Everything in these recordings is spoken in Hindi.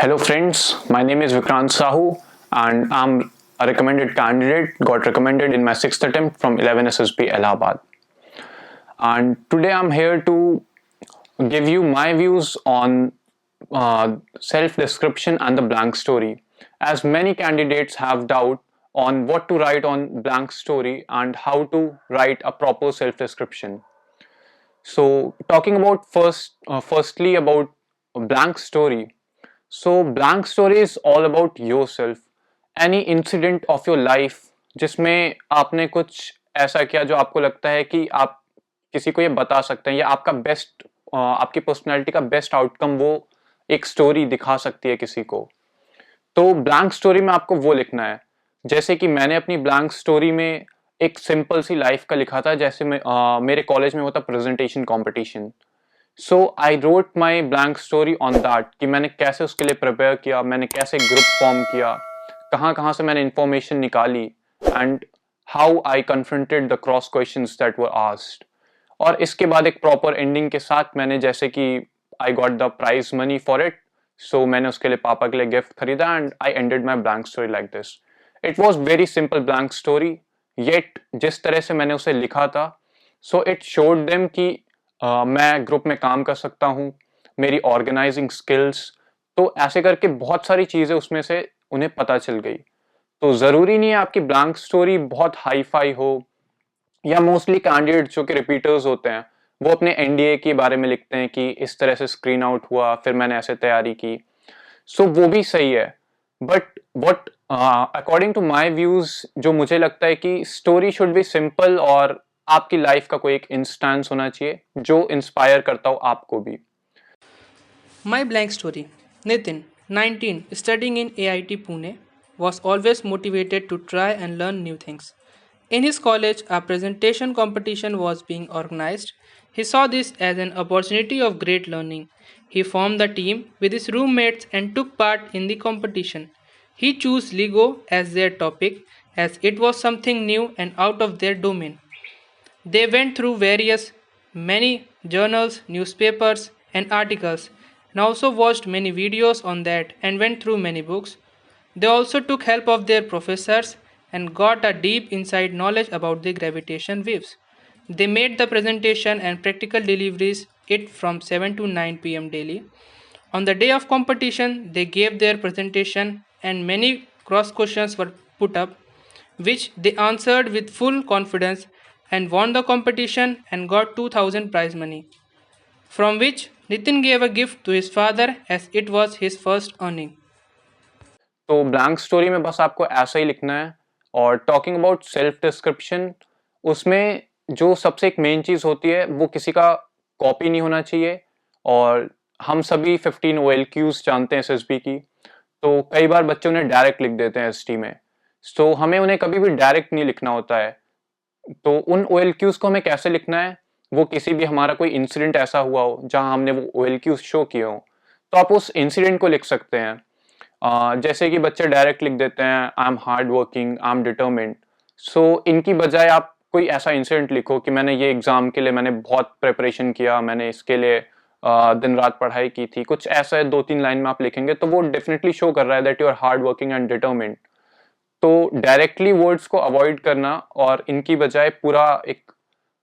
Hello friends, my name is Vikrant Sahu and I'm a recommended candidate, got recommended in my 6th attempt from 11 SSB Allahabad. And today I'm here to give you my views on self-description and the blank story, as many candidates have doubt on what to write on blank story and how to write a proper self-description. So talking about firstly about blank story. So blank story is all about yourself. Any incident of your life जिसमें आपने कुछ ऐसा किया जो आपको लगता है कि आप किसी को ये बता सकते हैं या आपका बेस्ट आपकी पर्सनैलिटी का बेस्ट आउटकम वो एक स्टोरी दिखा सकती है किसी को। तो ब्लैंक स्टोरी में आपको वो लिखना है। जैसे कि मैंने अपनी ब्लैंक स्टोरी में एक सिंपल सी लाइफ का लिखा था। जैसे मेरे कॉलेज में होता presentation competition. So I wrote my blank story on that कि मैंने कैसे उसके लिए प्रिपेयर किया, मैंने कैसे ग्रुप फॉर्म किया, कहाँ कहाँ से मैंने इंफॉर्मेशन निकाली and how I confronted the cross questions that were asked. और इसके बाद एक प्रॉपर एंडिंग के साथ मैंने जैसे कि I got the prize money for it, so मैंने उसके लिए पापा के लिए गिफ्ट खरीदा and I ended my blank story like this. It was very simple blank story, yet जिस तरह से मैंने उसे लिखा था सो इट शोड देम कि मैं ग्रुप में काम कर सकता हूँ, मेरी ऑर्गेनाइजिंग स्किल्स, तो ऐसे करके बहुत सारी चीज़ें उसमें से उन्हें पता चल गई। तो ज़रूरी नहीं है आपकी ब्लैंक स्टोरी बहुत हाई फाई हो, या मोस्टली कैंडिडेट जो कि रिपीटर्स होते हैं वो अपने एनडीए के बारे में लिखते हैं कि इस तरह से स्क्रीन आउट हुआ, फिर मैंने ऐसे तैयारी की। सो वो भी सही है, but what according to my views जो मुझे लगता है कि स्टोरी शुड बी सिंपल और आपकी लाइफ का कोई एक इंस्टेंस होना चाहिए जो इंस्पायर करता हो आपको भी। My blank story. Nitin, 19, studying in AIT Pune, was always motivated to try and learn new things. In his college, a presentation competition was being organized. He saw this as an opportunity of great learning. He formed the team with his roommates and took part in the competition. He chose Lego as their topic as it was something new and out of their domain. They went through many journals, newspapers, and articles, and also watched many videos on that and went through many books. They also took help of their professors and got a deep inside knowledge about the gravitation waves. They made the presentation and practical deliveries it from 7 to 9 p.m. daily. On the day of competition, they gave their presentation and many cross questions were put up, which they answered with full confidence and won the competition and got 2000 prize money, from which Nitin gave a gift to his father as it was his first earning. तो ब्लैंक स्टोरी में बस आपको ऐसा ही लिखना है। और टॉकिंग अबाउट सेल्फ डिस्क्रिप्शन, उसमें जो सबसे एक मेन चीज़ होती है वो किसी का कॉपी नहीं होना चाहिए। और हम सभी 15 OLQs जानते हैं SSB की, तो कई बार बच्चे उन्हें डायरेक्ट लिख देते हैं ST में। तो हमें उन्हें कभी भी डायरेक्ट नहीं लिखना होता है। तो उन OLQs को हमें कैसे लिखना है, वो किसी भी हमारा कोई इंसिडेंट ऐसा हुआ हो जहां हमने वो OLQs शो किए हो, तो आप उस इंसिडेंट को लिख सकते हैं। जैसे कि बच्चे डायरेक्ट लिख देते हैं I am hardworking, I am determined. So इनकी बजाय आप कोई ऐसा इंसिडेंट लिखो कि मैंने ये एग्जाम के लिए मैंने बहुत प्रिपरेशन किया, मैंने इसके लिए दिन रात पढ़ाई की थी, कुछ ऐसा 2-3 लाइन में आप लिखेंगे तो वो डेफिनेटली शो कर रहा है that you are hard working and determined. तो डायरेक्टली वर्ड्स को अवॉइड करना और इनकी बजाय पूरा एक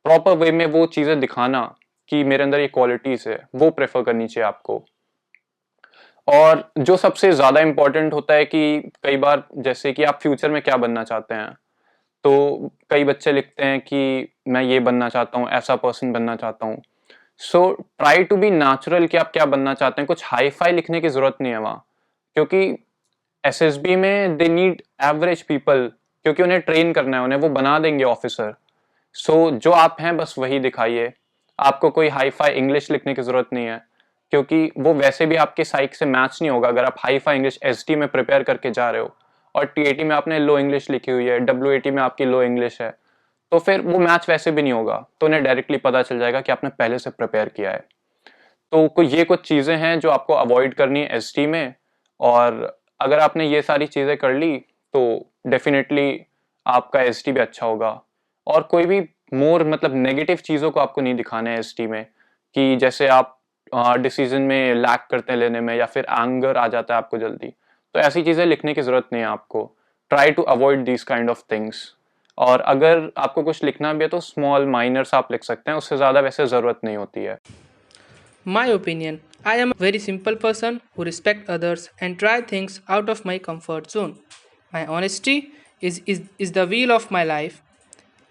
प्रॉपर वे में वो चीजें दिखाना कि मेरे अंदर ये क्वालिटीज है, वो प्रेफर करनी चाहिए आपको। और जो सबसे ज्यादा इंपॉर्टेंट होता है कि कई बार जैसे कि आप फ्यूचर में क्या बनना चाहते हैं, तो कई बच्चे लिखते हैं कि मैं ये बनना चाहता हूँ, ऐसा पर्सन बनना चाहता हूँ। So try to be natural कि आप क्या बनना चाहते हैं, कुछ हाई फाई लिखने की जरूरत नहीं है वहाँ, क्योंकि SSB में दे नीड एवरेज पीपल, क्योंकि उन्हें ट्रेन करना है, उन्हें वो बना देंगे ऑफिसर। सो जो आप हैं बस वही दिखाइए। आपको कोई हाई फाई इंग्लिश लिखने की जरूरत नहीं है, क्योंकि वो वैसे भी आपके साइक से मैच नहीं होगा। अगर आप हाई फाई इंग्लिश ST में प्रिपेयर करके जा रहे हो और TAT में आपने लो इंग्लिश लिखी हुई है, WAT में आपकी लो इंग्लिश है, तो फिर वो मैच वैसे भी नहीं होगा। तो उन्हें डायरेक्टली पता चल जाएगा कि आपने पहले से प्रिपेयर किया है। तो ये कुछ चीज़ें हैं जो आपको अवॉइड करनी है ST में। और अगर आपने ये सारी चीज़ें कर ली तो डेफिनेटली आपका ST भी अच्छा होगा। और कोई भी मोर मतलब नेगेटिव चीज़ों को आपको नहीं दिखाना है ST में, कि जैसे आप डिसीजन में लैक करते हैं लेने में, या फिर एंगर आ जाता है आपको जल्दी, तो ऐसी चीज़ें लिखने की ज़रूरत नहीं है आपको। Try to avoid these kind of things. और अगर आपको कुछ लिखना भी है तो स्मॉल माइनर्स आप लिख सकते हैं, उससे ज़्यादा वैसे ज़रूरत नहीं होती है। My opinion, I am a very simple person who respect others and try things out of my comfort zone. My honesty is the wheel of my life.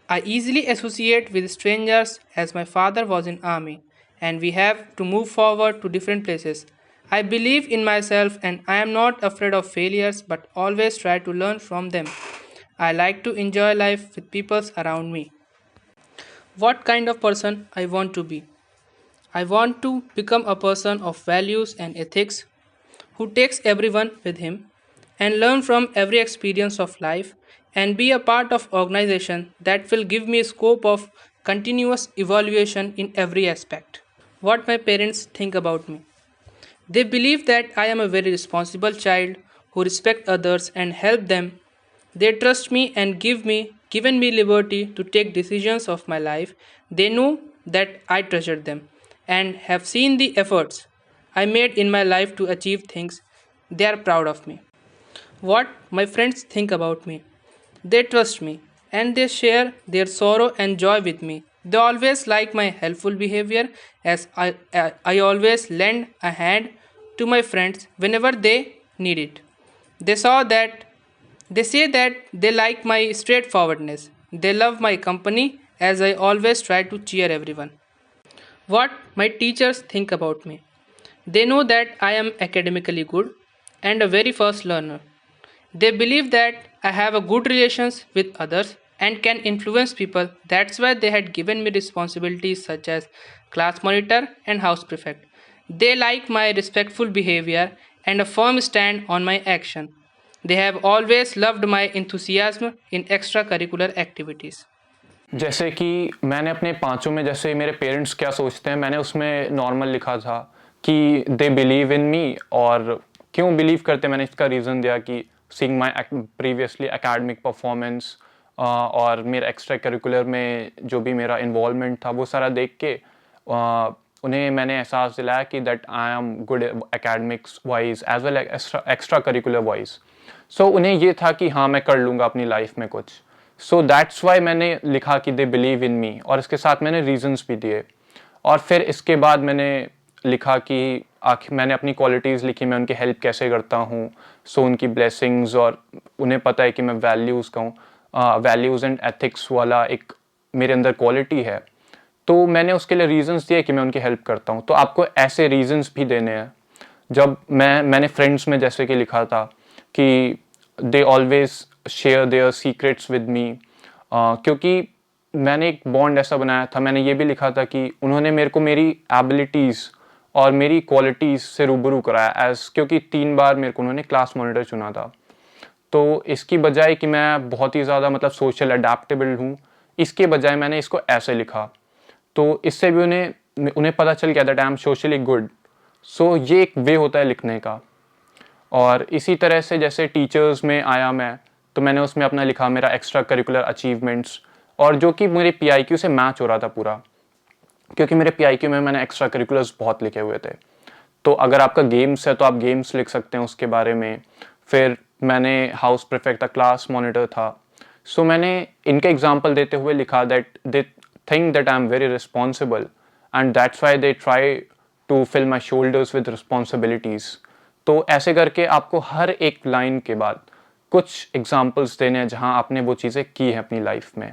I easily associate with strangers as my father was in army and we have to move forward to different places. I believe in myself and I am not afraid of failures but always try to learn from them. I like to enjoy life with people around me. What kind of person I want to be? I want to become a person of values and ethics who takes everyone with him and learn from every experience of life and be a part of organization that will give me scope of continuous evaluation in every aspect. What my parents think about me. They believe that I am a very responsible child who respect others and help them. They trust me and given me liberty to take decisions of my life. They know that I treasure them and have seen the efforts I made in my life to achieve things. They are proud of me. What my friends think about me. They trust me and they share their sorrow and joy with me. They always like my helpful behavior as I always lend a hand to my friends whenever they need it. They saw that they say that they like my straightforwardness. They love my company as I always try to cheer everyone. What my teachers think about me. They know that I am academically good and a very fast learner. They believe that I have a good relations with others and can influence people. That's why they had given me responsibilities such as class monitor and house prefect. They like my respectful behavior and a firm stand on my action. They have always loved my enthusiasm in extracurricular activities. जैसे कि मैंने अपने पाँचों में, जैसे मेरे पेरेंट्स क्या सोचते हैं, मैंने उसमें नॉर्मल लिखा था कि दे बिलीव इन मी। और क्यों बिलीव करते, मैंने इसका रीज़न दिया कि seeing my previously academic performance और मेरा एक्स्ट्रा करिकुलर में जो भी मेरा इन्वॉल्वमेंट था वो सारा देख के उन्हें मैंने एहसास दिलाया कि that I am good academics wise as well extracurricular wise. So उन्हें ये था कि हाँ मैं कर लूँगा अपनी लाइफ में कुछ। सो दैट्स वाई मैंने लिखा कि दे बिलीव इन मी, और इसके साथ मैंने रीजंस भी दिए। और फिर इसके बाद मैंने लिखा कि आखिर मैंने अपनी क्वालिटीज़ लिखी, मैं उनकी हेल्प कैसे करता हूँ। सो उनकी ब्लेसिंग्स, और उन्हें पता है कि मैं वैल्यूज़ का हूँ, वैल्यूज़ एंड एथिक्स वाला एक मेरे अंदर क्वालिटी है। तो मैंने उसके लिए रीजंस दिए कि मैं उनकी हेल्प करता हूँ। तो आपको ऐसे रीजंस भी देने हैं। जब मैंने फ्रेंड्स में जैसे कि लिखा था कि they always share their secrets with me, क्योंकि मैंने एक बॉन्ड ऐसा बनाया था। मैंने ये भी लिखा था कि उन्होंने मेरे को मेरी एबिलिटीज़ और मेरी क्वालिटीज़ से रूबरू कराया क्योंकि 3 बार मेरे को उन्होंने क्लास मॉनिटर चुना था। तो इसकी बजाय कि मैं बहुत ही ज़्यादा मतलब सोशल अडेप्टेबल हूँ, इसके बजाय मैंने इसको ऐसे लिखा। तो इससे भी उन्हें पता चल गया that I am socially good. So ये एक वे होता है लिखने का। और इसी तरह से जैसे टीचर्स में आया मैं, तो मैंने उसमें अपना लिखा मेरा एक्स्ट्रा करिकुलर अचीवमेंट्स, और जो कि मेरे PIQ से मैच हो रहा था पूरा, क्योंकि मेरे PIQ में मैंने एक्स्ट्रा करिकुलर्स बहुत लिखे हुए थे। तो अगर आपका गेम्स है तो आप गेम्स लिख सकते हैं उसके बारे में। फिर मैंने हाउस प्रीफेक्ट था, क्लास मॉनिटर था। सो मैंने इनके एग्जाम्पल देते हुए लिखा that they think that I am very responsible and that's why they try to fill my shoulders with responsibilities. तो ऐसे करके आपको हर एक लाइन के बाद कुछ एग्जाम्पल्स देने हैं जहाँ आपने वो चीज़ें की हैं अपनी लाइफ में।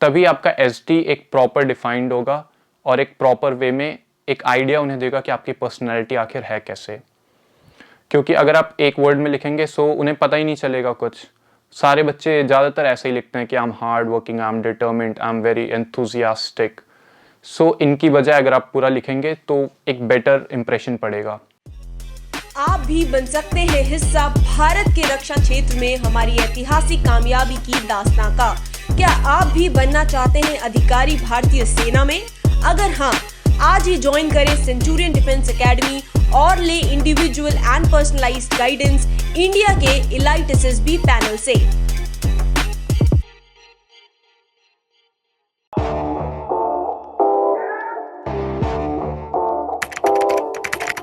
तभी आपका SD एक प्रॉपर डिफाइंड होगा और एक प्रॉपर वे में एक आइडिया उन्हें देगा कि आपकी पर्सनैलिटी आखिर है कैसे। क्योंकि अगर आप एक वर्ड में लिखेंगे सो उन्हें पता ही नहीं चलेगा कुछ। सारे बच्चे ज़्यादातर ऐसे ही लिखते हैं कि I am hardworking, I am determined, I am very enthusiastic. So इनकी बजाय अगर आप पूरा लिखेंगे तो एक बेटर इंप्रेशन पड़ेगा। आप भी बन सकते हैं हिस्सा भारत के रक्षा क्षेत्र में हमारी ऐतिहासिक कामयाबी की दास्तां का। क्या आप भी बनना चाहते हैं अधिकारी भारतीय सेना में? अगर हाँ, आज ही ज्वाइन करें सेंचुरियन डिफेंस एकेडमी और ले individual and personalised guidance India के एलाइट SSB पैनल से।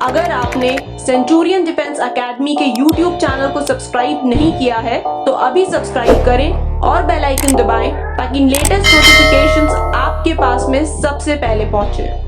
अगर आपने सेंचुरियन डिफेंस एकेडमी के YouTube चैनल को सब्सक्राइब नहीं किया है तो अभी सब्सक्राइब करें और बेल आइकन दबाएं ताकि लेटेस्ट नोटिफिकेशंस आपके पास में सबसे पहले पहुंचे।